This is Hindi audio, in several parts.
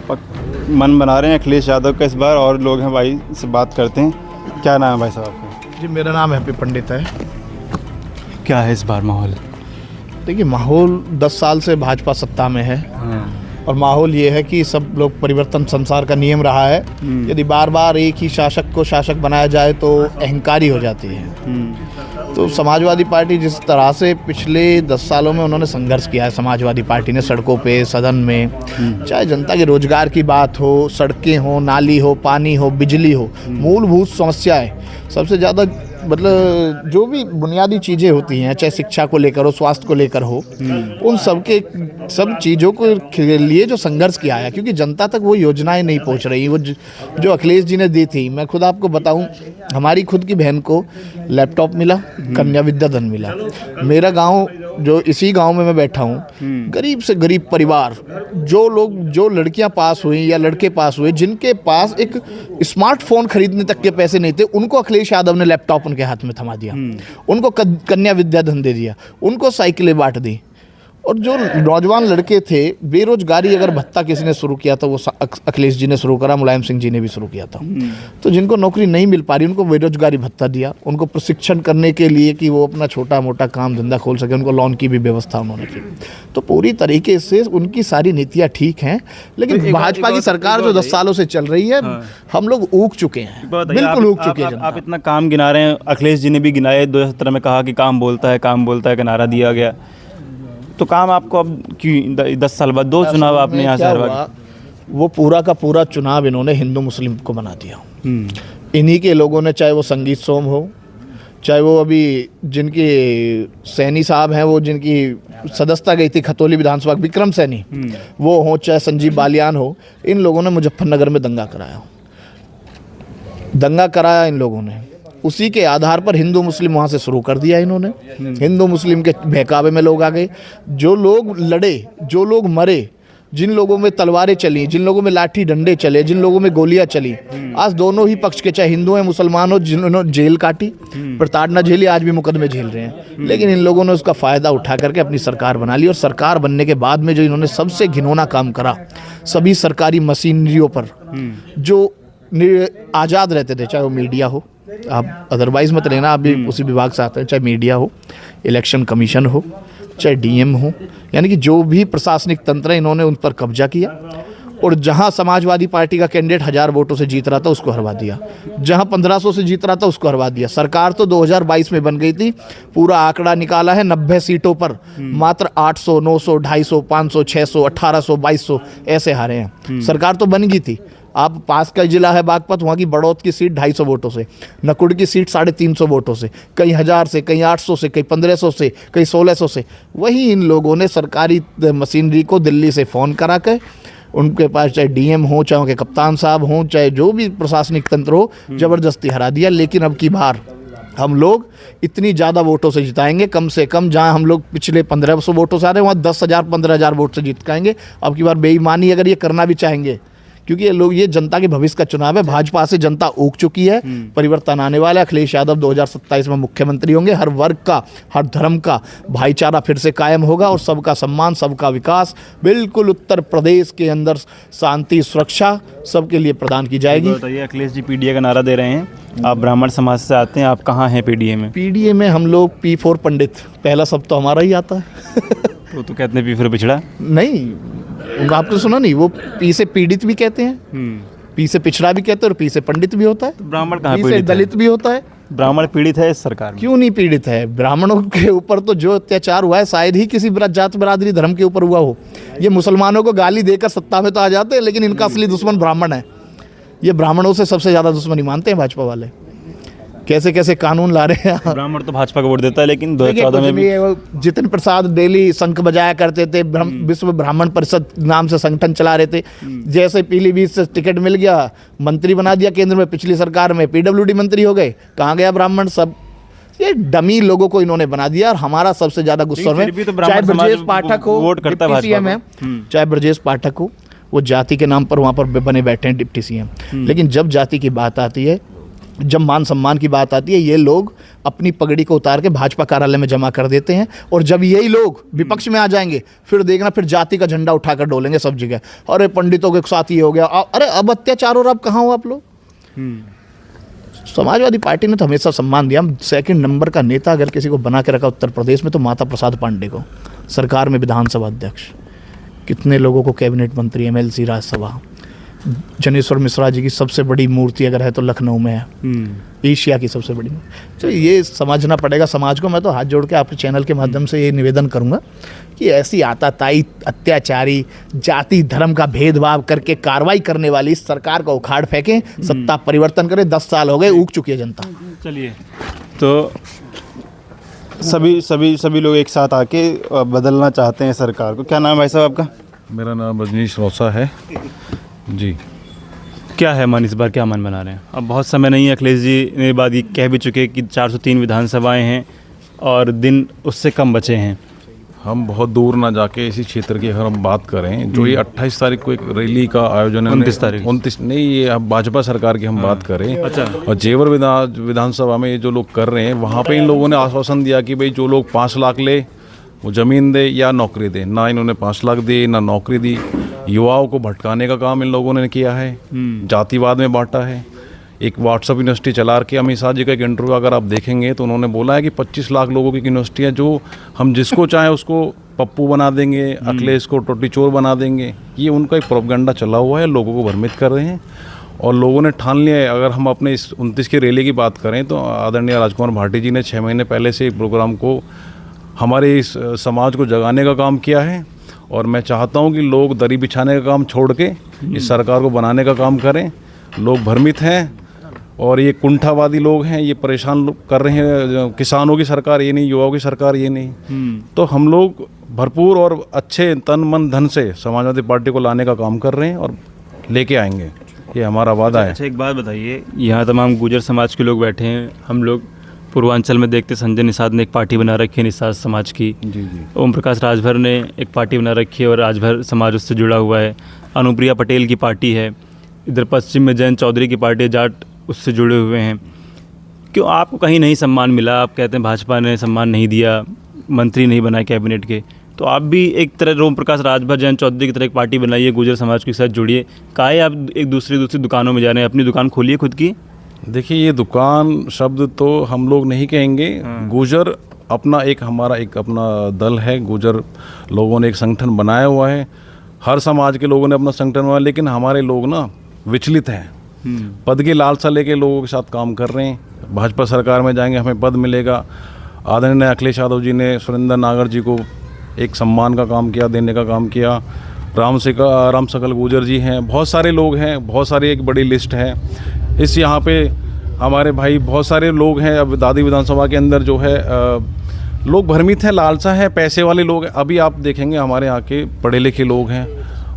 मन बना रहे हैं अखिलेश यादव का इस बार, और लोग हैं भाई से बात करते हैं। क्या नाम है भाई साहब आपका? जी मेरा नाम हैप्पी पंडित है। क्या है इस बार माहौल? देखिए माहौल 10 साल से भाजपा सत्ता में है और माहौल ये है कि सब लोग परिवर्तन संसार का नियम रहा है। यदि बार बार एक ही शासक को शासक बनाया जाए तो अहंकारी हो जाती है। तो समाजवादी पार्टी जिस तरह से पिछले 10 सालों में उन्होंने संघर्ष किया है, समाजवादी पार्टी ने सड़कों पे, सदन में, चाहे जनता के रोजगार की बात हो, सड़कें हो, नाली हो, पानी हो, बिजली हो, मूलभूत समस्याएं सबसे ज़्यादा, मतलब जो भी बुनियादी चीज़ें होती हैं, चाहे शिक्षा को लेकर हो, स्वास्थ्य को लेकर हो, उन सब चीज़ों को लिए जो संघर्ष किया है, क्योंकि जनता तक वो योजनाएं नहीं पहुंच रही। वो जो अखिलेश जी ने दी थी, मैं खुद आपको बताऊं, हमारी खुद की बहन को लैपटॉप मिला, कन्या विद्या धन मिला। मेरा गांव, जो इसी गांव में मैं बैठा हूं, गरीब से गरीब परिवार, जो लड़कियां पास हुई या लड़के पास हुए, जिनके पास एक स्मार्टफोन खरीदने तक के पैसे नहीं थे, उनको अखिलेश यादव ने लैपटॉप उनके हाथ में थमा दिया, उनको कन्या विद्या धन दे दिया, उनको साइकिलें बांट दी। और जो नौजवान लड़के थे, बेरोजगारी अगर भत्ता किसी ने शुरू किया था वो अखिलेश जी ने शुरू करा, मुलायम सिंह जी ने भी शुरू किया था। तो जिनको नौकरी नहीं मिल पा रही उनको बेरोजगारी भत्ता दिया, उनको प्रशिक्षण करने के लिए कि वो अपना छोटा मोटा काम धंधा खोल सके, उनको लोन की भी व्यवस्था उन्होंने की। तो पूरी तरीके से उनकी सारी नीतियाँ ठीक हैं, लेकिन भाजपा की सरकार जो 10 सालों से चल रही है, हम लोग ऊक चुके हैं, बिल्कुल ऊक चुके हैं। आप इतना काम गिना रहे हैं, अखिलेश जी ने भी गिनाया, 2017 में कहा कि काम बोलता है का नारा दिया गया, तो काम आपको अब क्यों 10 साल बाद 2 चुनाव आपने यहाँ से हरवा? वो पूरा का पूरा चुनाव इन्होंने हिंदू मुस्लिम को बना दिया। इन्हीं के लोगों ने, चाहे वो संगीत सोम हो, चाहे वो अभी जिनकी सैनी साहब हैं, वो जिनकी सदस्यता गई थी खतौली विधानसभा, विक्रम सैनी, वो हो, चाहे संजीव बालियान हो, इन लोगों ने मुजफ्फरनगर में दंगा कराया इन लोगों ने। उसी के आधार पर हिंदू मुस्लिम वहाँ से शुरू कर दिया इन्होंने। हिंदू मुस्लिम के बहकावे में लोग आ गए, जो लोग लड़े, जो लोग मरे, जिन लोगों में तलवारें चली, जिन लोगों में लाठी डंडे चले, जिन लोगों में गोलियां चली, आज दोनों ही पक्ष के, चाहे हिंदू हैं मुसलमान हो, जिन्होंने जेल काटी, प्रताड़ना झेली, आज भी मुकदमे झेल रहे हैं, लेकिन इन लोगों ने उसका फ़ायदा उठा करके अपनी सरकार बना ली। और सरकार बनने के बाद में जो इन्होंने सबसे घिनौना काम करा, सभी सरकारी मशीनरियों पर जो आज़ाद रहते थे, चाहे वो मीडिया हो, आप अदरवाइज मत लेना, आप भी उसी विभाग से आते हैं, चाहे मीडिया हो, इलेक्शन कमीशन हो, चाहे डीएम हो, यानी कि जो भी प्रशासनिक तंत्र है, इन्होंने उन पर कब्जा किया। और जहां समाजवादी पार्टी का कैंडिडेट 1000 वोटों से जीत रहा था उसको हरवा दिया, जहां 1500 से जीत रहा था उसको हरवा दिया। सरकार तो 2022 में बन गई थी, पूरा आंकड़ा निकाला है, 90 सीटों पर मात्र 800, 900, 250, 500, 600, 1800, 2200 ऐसे हारे हैं। सरकार तो बन गई थी। आप पास का जिला है बागपत, वहाँ की बड़ौत की सीट 250 वोटों से, नकुड़ की सीट 350 वोटों से, कहीं 1000 से, कहीं 800 से, कहीं 1500 से, कहीं 1600 से। वही इन लोगों ने सरकारी मशीनरी को दिल्ली से फ़ोन करा के, उनके पास चाहे डीएम हो, चाहे उनके कप्तान साहब हों, चाहे जो भी प्रशासनिक तंत्र हो, ज़बरदस्ती हरा दिया। लेकिन अब की बार हम लोग इतनी ज़्यादा वोटों से जिताएंगे, कम से कम जहां हम लोग पिछले 1500 वोटों से आ रहे हैं, वहाँ 10,000, 15,000 वोट से जीत पाएंगे। अब की बार बेईमानी अगर ये करना भी चाहेंगे, क्योंकि ये जनता के भविष्य का चुनाव है, भाजपा से जनता ऊक चुकी है, परिवर्तन आने वाला है। अखिलेश यादव 2027 में मुख्यमंत्री होंगे, हर वर्ग का, हर धर्म का भाईचारा फिर से कायम होगा और सबका सम्मान, सबका विकास, बिल्कुल उत्तर प्रदेश के अंदर शांति, सुरक्षा सबके लिए प्रदान की जाएगी। बताइए, अखिलेश जी पीडीए का नारा दे रहे हैं, आप ब्राह्मण समाज से आते हैं, आप कहाँ हैं पीडीए में? पीडीए में हम लोग P4 पंडित, पहला शब्द तो हमारा ही आता है। तो कहते हैं P4 पिछड़ा? नहीं, आपने सुना नहीं, वो पी से पीड़ित भी कहते हैं, पी से पिछड़ा भी कहते हैं, और पी से पंडित भी होता है। तो ब्राह्मण कहाँ पी से दलित भी होता है। ब्राह्मण पीड़ित है इस सरकार में? क्यों नहीं पीड़ित है? ब्राह्मणों के ऊपर तो जो अत्याचार हुआ है शायद ही किसी जात बरादरी धर्म के ऊपर हुआ हो। ये मुसलमानों को गाली देकर सत्ता में तो आ जाते हैं, लेकिन इनका असली दुश्मन ब्राह्मण है। ये ब्राह्मणों से सबसे ज़्यादा दुश्मनी मानते हैं भाजपा वाले। कैसे कैसे कानून ला रहे हैं। ब्राह्मण तो भाजपा को वोट देता है, लेकिन 2014 में भी जितिन प्रसाद डेली शंख बजाया करते थे, विश्व ब्राह्मण परिषद नाम से संगठन चला रहे थे। जैसे पीलीभीत से टिकट मिल गया, मंत्री बना दिया केंद्र में, पिछली सरकार में पीडब्ल्यूडी मंत्री हो गए, कहाँ गया ब्राह्मण? सब ये डमी लोगों को इन्होंने बना दिया। और हमारा सबसे ज्यादा गुस्सा में, चाहे ब्रजेश पाठक हो, डिप्टी सीएम है, चाहे ब्रजेश पाठक हो, वो जाति के नाम पर वहाँ पर बने बैठे हैं डिप्टी सीएम, लेकिन जब जाति की बात आती है जब मान सम्मान की बात आती है ये लोग अपनी पगड़ी को उतार के भाजपा कार्यालय में जमा कर देते हैं, और जब यही लोग विपक्ष में आ जाएंगे फिर देखना, फिर जाति का झंडा उठाकर डोलेंगे सब जगह। अरे पंडितों के साथ ये हो गया, अरे अब अत्याचार, और अब कहाँ हो आप लोग? समाजवादी पार्टी ने तो हमेशा सम्मान दिया। हम सेकंड नंबर का नेता अगर किसी को बना के रखा उत्तर प्रदेश में तो माता प्रसाद पांडे को, सरकार में विधानसभा अध्यक्ष, कितने लोगों को कैबिनेट मंत्री, MLC, राज्यसभा। जनेश्वर मिश्रा जी की सबसे बड़ी मूर्ति अगर है तो लखनऊ में है, एशिया की सबसे बड़ी। तो ये समझना पड़ेगा समाज को। मैं तो हाथ जोड़ के आपके चैनल के माध्यम से ये निवेदन करूंगा कि ऐसी आताताई, अत्याचारी, जाति धर्म का भेदभाव करके कार्रवाई करने वाली इस सरकार को उखाड़ फेंकें, सत्ता परिवर्तन करें। 10 साल हो गए, ऊब चुकी है जनता। चलिए, तो सभी लोग एक साथ आके बदलना चाहते हैं सरकार को। क्या नाम है भाई साहब आपका? मेरा नाम रजनीश रौसा है जी। क्या है मन, इस बार क्या मन बना रहे हैं? अब बहुत समय नहीं है, अखिलेश जी ने बात ये कह भी चुके कि 403 विधानसभाएं हैं और दिन उससे कम बचे हैं। हम बहुत दूर ना जाके इसी क्षेत्र की अगर हम बात करें, जो ये 28 तारीख को एक रैली का आयोजन है, 29 तारीख, 29 नहीं, ये अब भाजपा सरकार की हम बात करें। अच्छा। और जेवर विधानसभा में ये जो लोग कर रहे हैं, वहाँ पे इन लोगों ने आश्वासन दिया कि भाई जो लोग 5 लाख ले वो ज़मीन दे या नौकरी दे। ना इन्होंने 5 लाख दी, ना नौकरी दी। युवाओं को भटकाने का काम इन लोगों ने किया है, जातिवाद में बांटा है। एक व्हाट्सअप यूनिवर्सिटी चला के अमित शाह जी का एक इंटरव्यू अगर आप देखेंगे तो उन्होंने बोला है कि 25 लाख लोगों की यूनिवर्सिटी है, जो हम जिसको चाहें उसको पप्पू बना देंगे, अखिलेश को टोटी चोर बना देंगे। ये उनका एक प्रोपेगेंडा चला हुआ है, लोगों को भ्रमित कर रहे हैं। और लोगों ने ठान लिया है। अगर हम अपने इस 29 की रैली की बात करें तो आदरणीय राजकुमार भाटी जी ने 6 महीने पहले से प्रोग्राम को, हमारे इस समाज को जगाने का काम किया है। और मैं चाहता हूं कि लोग दरी बिछाने का काम छोड़ के इस सरकार को बनाने का काम करें। लोग भ्रमित हैं और ये कुंठावादी लोग हैं, ये परेशान कर रहे हैं। किसानों की सरकार ये नहीं, युवाओं की सरकार ये नहीं। तो हम लोग भरपूर और अच्छे तन मन धन से समाजवादी पार्टी को लाने का काम कर रहे हैं और लेके आएंगे, ये हमारा वादा है। अच्छा, एक बात बताइए, यहाँ तमाम गुर्जर समाज के लोग बैठे हैं। हम लोग पूर्वांचल में देखते, संजय निषाद ने एक पार्टी बना रखी है निषाद समाज की। जी। ओम प्रकाश राजभर ने एक पार्टी बना रखी है और राजभर समाज उससे जुड़ा हुआ है। अनुप्रिया पटेल की पार्टी है। इधर पश्चिम में जयंत चौधरी की पार्टी, जाट उससे जुड़े हुए हैं। क्यों आपको कहीं नहीं सम्मान मिला? आप कहते हैं भाजपा ने सम्मान नहीं दिया, मंत्री नहीं बनाए कैबिनेट के। तो आप भी एक तरह ओम प्रकाश राजभर, जयंत चौधरी की तरह एक पार्टी बनाइए, गुर्जर समाज के साथ जुड़िए। काहे आप एक दूसरी दुकानों में जा रहे हैं? अपनी दुकान खोलिए खुद की। देखिए, ये दुकान शब्द तो हम लोग नहीं कहेंगे। गुर्जर अपना एक, हमारा एक अपना दल है। गुर्जर लोगों ने एक संगठन बनाया हुआ है, हर समाज के लोगों ने अपना संगठन बनाया। लेकिन हमारे लोग ना विचलित हैं, पद की लालसा लेके लोगों के साथ काम कर रहे हैं। भाजपा सरकार में जाएंगे, हमें पद मिलेगा। आदरणीय अखिलेश यादव जी ने सुरेंद्र नागर जी को एक सम्मान का काम किया, देने का काम किया। राम सकल गुर्जर जी हैं, बहुत सारे लोग हैं, बहुत सारी एक बड़ी लिस्ट है। इस यहाँ पे हमारे भाई बहुत सारे लोग हैं। अब दादी विधानसभा के अंदर जो है लोग भ्रमित हैं, लालसा है, पैसे वाले लोग हैं। अभी आप देखेंगे हमारे यहाँ के पढ़े लिखे लोग हैं,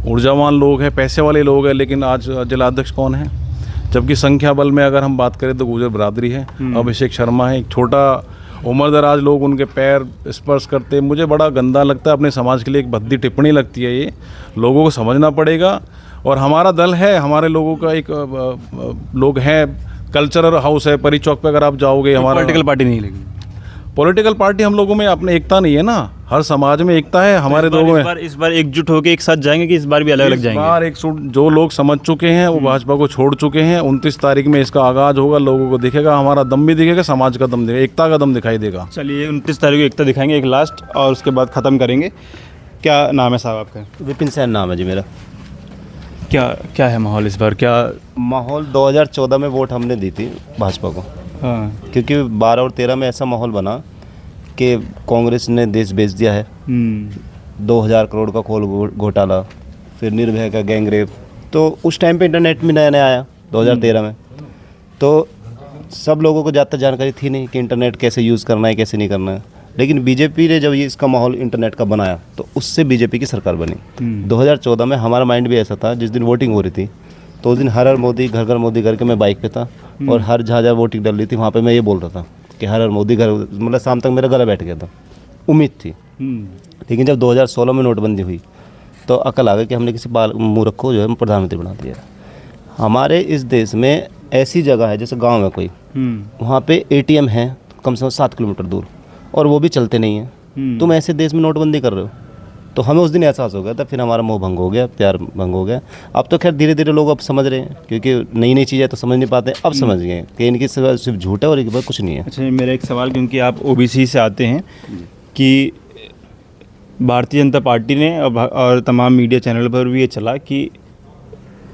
ऊर्जावान लोग हैं, पैसे वाले लोग हैं। लेकिन आज जिलाध्यक्ष कौन है? जबकि संख्या बल में अगर हम बात करें तो गुर्जर बरादरी है। अभिषेक शर्मा है, एक छोटा उम्रदराज लोग उनके पैर स्पर्श करते। मुझे बड़ा गंदा लगता है, अपने समाज के लिए एक भद्दी टिप्पणी लगती है। ये लोगों को समझना पड़ेगा। और हमारा दल है, हमारे लोगों का एक लोग हैं, कल्चरल हाउस है परी चौक पे अगर आप जाओगे। हमारा पॉलिटिकल पार्टी नहीं लगी। पॉलिटिकल पार्टी हम लोगों में अपने एकता नहीं है ना, हर समाज में एकता है। हमारे लोगों में इस बार एकजुट होकर एक साथ जाएंगे कि इस बार भी अलग अलग जाएंगे? इस बार एक जो लोग समझ चुके हैं वो भाजपा को छोड़ चुके हैं। 29 तारीख में इसका आगाज होगा, लोगों को दिखेगा, हमारा दम भी दिखेगा, समाज का दम दिखेगा, एकता का दम दिखाई देगा। चलिए, 29 तारीख को एकता दिखाएंगे एक लास्ट, और उसके बाद ख़त्म करेंगे। क्या नाम है साहब आपका? विपिन सैन नाम है जी मेरा। क्या है माहौल इस बार? क्या माहौल 2014 में वोट हमने दी थी भाजपा को। हाँ। क्योंकि 12 और 13 में ऐसा माहौल बना कि कांग्रेस ने देश बेच दिया है। 2000 करोड़ का खोल घोटाला, फिर निर्भया का गैंगरेप। तो उस टाइम पे इंटरनेट में नया नया आया 2013 में, तो सब लोगों को ज़्यादा जानकारी थी नहीं कि इंटरनेट कैसे यूज़ करना है, कैसे नहीं करना है। लेकिन बीजेपी ने जब ये इसका माहौल इंटरनेट का बनाया तो उससे बीजेपी की सरकार बनी। 2014 में हमारा माइंड भी ऐसा था, जिस दिन वोटिंग हो रही थी तो उस दिन हर हर मोदी घर घर मोदी करके मैं बाइक पे था, और हर जहाँ जहाँ वोटिंग डल रही थी वहाँ पे मैं ये बोल रहा था कि हर हर मोदी घर, मतलब शाम तक मेरा गला बैठ गया था, उम्मीद थी। लेकिन जब 2016 में नोटबंदी हुई तो अकल आ गई कि हमने किसी मूर्ख को जो है प्रधानमंत्री बना दिया। हमारे इस देश में ऐसी जगह है जैसे गांव है कोई, वहाँ पे एटीएम है कम से कम 7 किलोमीटर दूर, और वो भी चलते नहीं हैं। तुम ऐसे देश में नोटबंदी कर रहे हो। तो हमें उस दिन एहसास हो गया था, फिर हमारा मोह भंग हो गया, प्यार भंग हो गया। अब तो खैर धीरे धीरे लोग अब समझ रहे हैं, क्योंकि नई नई चीज़ें तो समझ नहीं पाते, अब समझ गए कि इनकी सिर्फ झूठ है और इनके पास कुछ नहीं है। अच्छा, मेरा एक सवाल, क्योंकि आप ओबीसी से आते हैं, कि भारतीय जनता पार्टी ने और तमाम मीडिया चैनल पर भी ये चला कि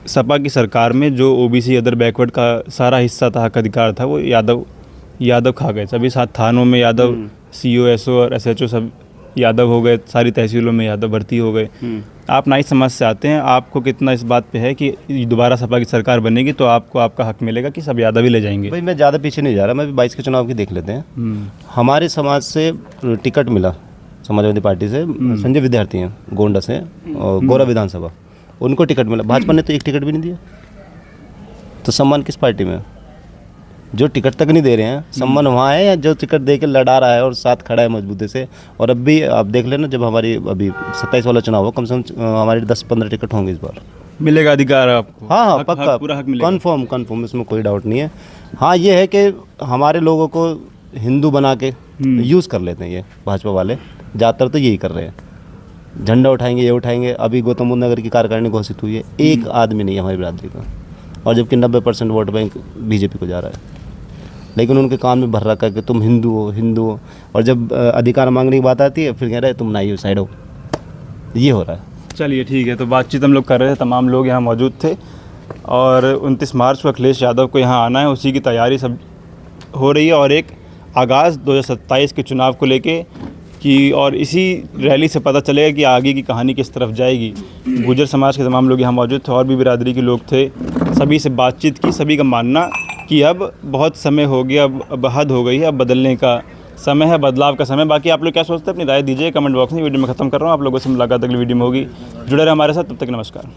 सपा की सरकार में जो ओबीसी अदर बैकवर्ड का सारा हिस्सा था, हक अधिकार था, वो यादव खा गए। सभी 7 थानों में यादव, सीओ, एसओ और एसएचओ सब यादव हो गए, सारी तहसीलों में यादव भर्ती हो गए। आप नाई समाज से आते हैं, आपको कितना इस बात पे है कि दोबारा सपा की सरकार बनेगी तो आपको आपका हक मिलेगा कि सब यादव ही ले जाएंगे? भाई मैं ज़्यादा पीछे नहीं जा रहा, मैं 22 के चुनाव की देख लेते हैं। हमारे समाज से टिकट मिला समाजवादी पार्टी से, संजय विद्यार्थी हैं गोंडा से, और गौरा विधानसभा, उनको टिकट मिला। भाजपा ने तो एक टिकट भी नहीं दिया। तो सम्मान किस पार्टी में है? जो टिकट तक नहीं दे रहे हैं, सम्मान वहाँ है, या जो टिकट दे के लड़ा रहा है और साथ खड़ा है मजबूती से। और अब भी आप देख लेना, जब हमारी अभी 27 वाला चुनाव हो, कम से कम हमारे 10-15 टिकट होंगे इस बार। मिलेगा अधिकार आपको? हाँ, पक्का, पूरा हक मिलेगा, कन्फर्म, इसमें कोई डाउट नहीं है। हाँ, ये है कि हमारे लोगों को हिंदू बना के यूज़ कर लेते हैं ये भाजपा वाले, ज़्यादातर तो यही कर रहे हैं। झंडा उठाएंगे, ये उठाएंगे। अभी गौतम बुद्ध नगर की कार्यकारिणी घोषित हुई है, एक आदमी नहीं है हमारी बिरादरी का, और जबकि 90% वोट बैंक बीजेपी को जा रहा है। लेकिन उनके कान में भर रखा है कि तुम हिंदू हो, और जब अधिकार मांगने की बात आती है फिर कह रहे हैं तुम नाई हो, साइड हो। ये हो रहा है। चलिए ठीक है, तो बातचीत हम लोग कर रहे थे, तमाम लोग यहाँ मौजूद थे, और 29 मार्च को अखिलेश यादव को यहाँ आना है, उसी की तैयारी सब हो रही है, और एक आगाज़ 2027 के चुनाव को लेके कि, और इसी रैली से पता चलेगा कि आगे की कहानी किस तरफ जाएगी। गुर्जर समाज के तमाम लोग यहाँ मौजूद थे, और भी बिरादरी के लोग थे, सभी से बातचीत की। सभी का मानना कि अब बहुत समय हो गया, अब हद हो गई है, अब बदलने का समय है, बदलाव का समय। बाकी आप लोग क्या सोचते हैं, अपनी राय दीजिए कमेंट बॉक्स में। वीडियो में ख़त्म कर रहा हूँ, आप लोगों से मुलाकात अगली वीडियो में होगी। जुड़े रहे हमारे साथ, तब तक नमस्कार।